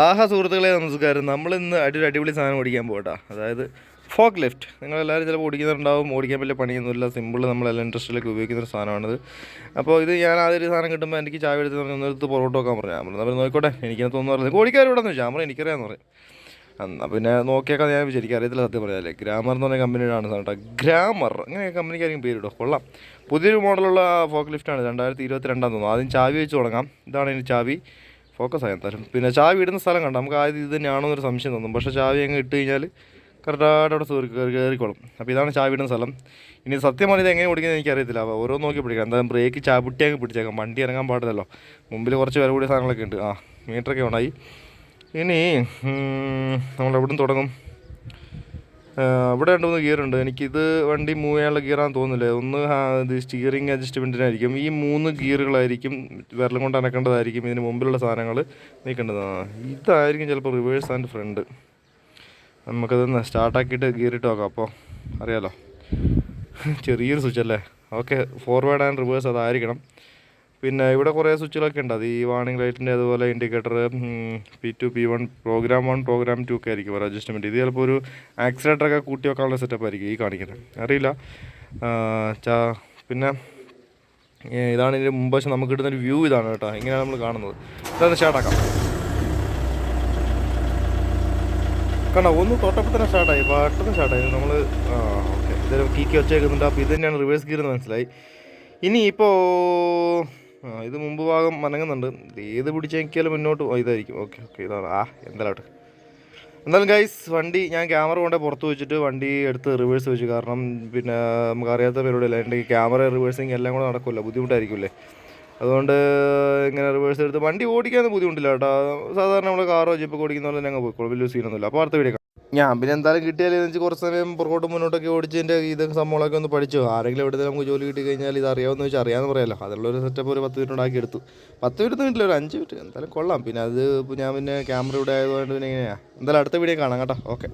ആഹാ സുഹൃത്തുക്കളെ നമസ്കാരം. നമ്മളിന്ന് അടിപൊളി സാധനം ഓടിക്കാൻ പോകട്ടാ. അതായത് ഫോക്ക് ലിഫ്റ്റ്. നിങ്ങളെല്ലാവരും ചിലപ്പോൾ ഓടിക്കുന്നുണ്ടാവും. ഓടിക്കാൻ വലിയ പണിയൊന്നുമില്ല, സിമ്പിൾ, നമ്മളെല്ലാം ഇൻഡസ്ട്രിയിലൊക്കെ ഉപയോഗിക്കുന്ന ഒരു സാധനമാണിത്. അപ്പോൾ ഇത് ഞാൻ ആദ്യം സാധനം കിട്ടുമ്പോൾ എനിക്ക് ചായ എടുത്ത് ഒന്നെടുത്ത് പുറകോട്ട് വെക്കാൻ പറഞ്ഞു. നമ്മൾ നോക്കോട്ടെ, എനിക്കത് തോന്നുന്നു പറഞ്ഞത് ഓടിക്കാൻ ഇവിടെ നിന്ന് ചോദിച്ചാൽ എനിക്കറിയാമെന്ന് പറയും. എന്നാൽ പിന്നെ നോക്കിയേക്കാൻ ഞാൻ വിചാരിക്കും, അറിയത്തില്ല സത്യം പറയാല്ലേ. ഗ്രാമർ എന്ന് പറഞ്ഞ കമ്പനിയുടെ കേട്ടോ. ഗ്രാമർ അങ്ങനെ കമ്പനിക്കായിരിക്കും പേരിട്ടോ. കൊള്ളാം. പുതിയൊരു മോഡലുള്ള ഫോക്ക് ലിഫ്റ്റാണ്. 2022 തോന്നുന്നു. ആദ്യം ചാവി വെച്ച് തുടങ്ങാം. ഇതാണ് ഇനി ചാവി. ഫോക്കസ് ആയി എന്തായാലും. പിന്നെ ചാവി ഇടുന്ന സ്ഥലം കണ്ടോ, നമുക്ക് ആദ്യം ഇത് തന്നെയാണോ എന്നൊരു സംശയം തോന്നും. പക്ഷേ ചാവി അങ്ങ് ഇട്ട് കഴിഞ്ഞാൽ കറക്റ്റായിട്ട് അവിടെ കയറിക്കോളും. അപ്പോൾ ഇതാണ് ചാവി ഇടുന്ന സ്ഥലം. ഇനി സത്യമാണ് ഇത് എങ്ങനെ ഓടിക്കുന്നത് എനിക്കറിയത്തില്ല. അപ്പോൾ ഓരോ നോക്കി പിടിക്കാം. എന്തായാലും ബ്രേക്ക് ചാവിട്ടി അങ്ങ് പിടിച്ചേക്കാം. വണ്ടി ഇറങ്ങാൻ പാടില്ലല്ലോ. മുമ്പിൽ കുറച്ച് വില കൂടിയ സാധനങ്ങളൊക്കെ ഉണ്ട്. മീറ്ററൊക്കെ ഓണായി. ഇനി നമ്മളെവിടെ നിന്ന് തുടങ്ങും? ഇവിടെ 2-3 ഗിയറുണ്ട്. എനിക്കിത് വണ്ടി മൂവ് ചെയ്യാനുള്ള ഗിയറാണെന്ന് തോന്നുന്നില്ല. ഒന്ന് ഇത് സ്റ്റിയറിംഗ് അഡ്ജസ്റ്റ്മെൻറ്റിനായിരിക്കും. ഈ 3 ഗിയറുകളായിരിക്കും വിരലും കൊണ്ട് അനക്കേണ്ടതായിരിക്കും. ഇതിന് മുമ്പിലുള്ള സാധനങ്ങൾ നീക്കേണ്ടതാണ്. ഇതായിരിക്കും ചിലപ്പോൾ റിവേഴ്സ് ആൻഡ് ഫ്രണ്ട്. നമുക്കത് സ്റ്റാർട്ടാക്കിയിട്ട് ഗിയറിട്ട് നോക്കാം. അപ്പോൾ അറിയാലോ, ചെറിയൊരു സ്വിച്ച് അല്ലേ. ഓക്കെ, ഫോർവേഡ് ആൻഡ് റിവേഴ്സ് അതായിരിക്കണം. പിന്നെ ഇവിടെ കുറേ സ്വിച്ചുകളൊക്കെ ഉണ്ട്. അത് ഈ വാർണിംഗ് ലൈറ്റിൻ്റെ, അതുപോലെ indicator, P2 P1 programme 1 programme 2 ഒക്കെ ആയിരിക്കും ഒരു അഡ്ജസ്റ്റ്മെൻറ്റ്. ഇത് ചിലപ്പോൾ ഒരു ആക്സിലേറ്ററൊക്കെ കൂട്ടി വെക്കാനുള്ള സെറ്റപ്പ് ആയിരിക്കും ഈ കാണിക്കുന്നത്, അറിയില്ല. പിന്നെ ഇതാണ് ഇതിൻ്റെ മുമ്പ് നമുക്ക് കിട്ടുന്നൊരു വ്യൂ. ഇതാണ് കേട്ടോ, ഇങ്ങനെയാണ് നമ്മൾ കാണുന്നത്. ഇതൊന്ന് സ്റ്റാർട്ടാക്കാം. കണ്ടോ, ഒന്ന് തൊട്ടപ്പോൾ തന്നെ സ്റ്റാർട്ടായി, പെട്ടെന്ന് സ്റ്റാർട്ടായി. നമ്മൾ ഓക്കെ, ഇതൊരു കീക്ക് വെച്ചേക്കുന്നുണ്ട്. അപ്പോൾ ഇത് തന്നെയാണ് റിവേഴ്സ് ഗിയർ എന്ന് മനസ്സിലായി. ഇനിയിപ്പോൾ ഇത് മുമ്പ് ഭാഗം അനങ്ങുന്നുണ്ട്. ഏത് പിടിച്ചേക്കിയാലും മുന്നോട്ട് ഇതായിരിക്കും. ഓക്കെ ഇതാണ്. എന്തായാലും ഗൈസ്, വണ്ടി ഞാൻ ക്യാമറ കൊണ്ടേ പുറത്ത് വെച്ചിട്ട് വണ്ടി എടുത്ത് റിവേഴ്സ് വെച്ചു. കാരണം പിന്നെ നമുക്കറിയാത്ത പരിപാടിയല്ല. എൻ്റെ ക്യാമറ റിവേഴ്സിങ് എല്ലാം കൂടെ നടക്കില്ല, ബുദ്ധിമുട്ടായിരിക്കില്ലേ. അതുകൊണ്ട് ഇങ്ങനെ റിവേഴ്സ് എടുത്ത് വണ്ടി ഓടിക്കാൻ ബുദ്ധിമുട്ടില്ല കേട്ടോ. സാധാരണ നമ്മൾ കാറോ ജീപ്പൊക്കെ ഓടിക്കുന്ന പോലെ ഞങ്ങൾ പോയിക്കോളും, വലിയ സീനൊന്നുമില്ല. അപ്പോൾ അടുത്ത വീഡിയോ ഞാൻ പിന്നെ എന്തായാലും കിട്ടിയാലും വെച്ച് കുറച്ച് സമയം പുറകോട്ട് മുന്നോട്ടൊക്കെ ഓടിച്ചതിൻ്റെ ഇതൊക്കെ സംഭവങ്ങളൊക്കെ ഒന്ന് പഠിച്ചു. ആരെങ്കിലും എവിടെ നമുക്ക് ജോലി കിട്ടി കഴിഞ്ഞാൽ ഇത് അറിയാമെന്ന് വെച്ചാൽ അറിയാമെന്ന് പറയാമല്ലോ. അതിലുള്ളൊരു സെറ്റപ്പ് ഒരു 10 മിനിറ്റ് ഉണ്ടാക്കി എടുത്തു. 10 മിനിറ്റ് ഒരു 5 മിനിറ്റ് എന്തായാലും കൊള്ളാം. പിന്നെ അത് ഞാൻ പിന്നെ ക്യാമറ ഇവിടെ ആയതുകൊണ്ട് പിന്നെ എങ്ങനെയാണ്. എന്തായാലും അടുത്ത വീഡിയോ കാണാം കേട്ടോ. ഓക്കെ.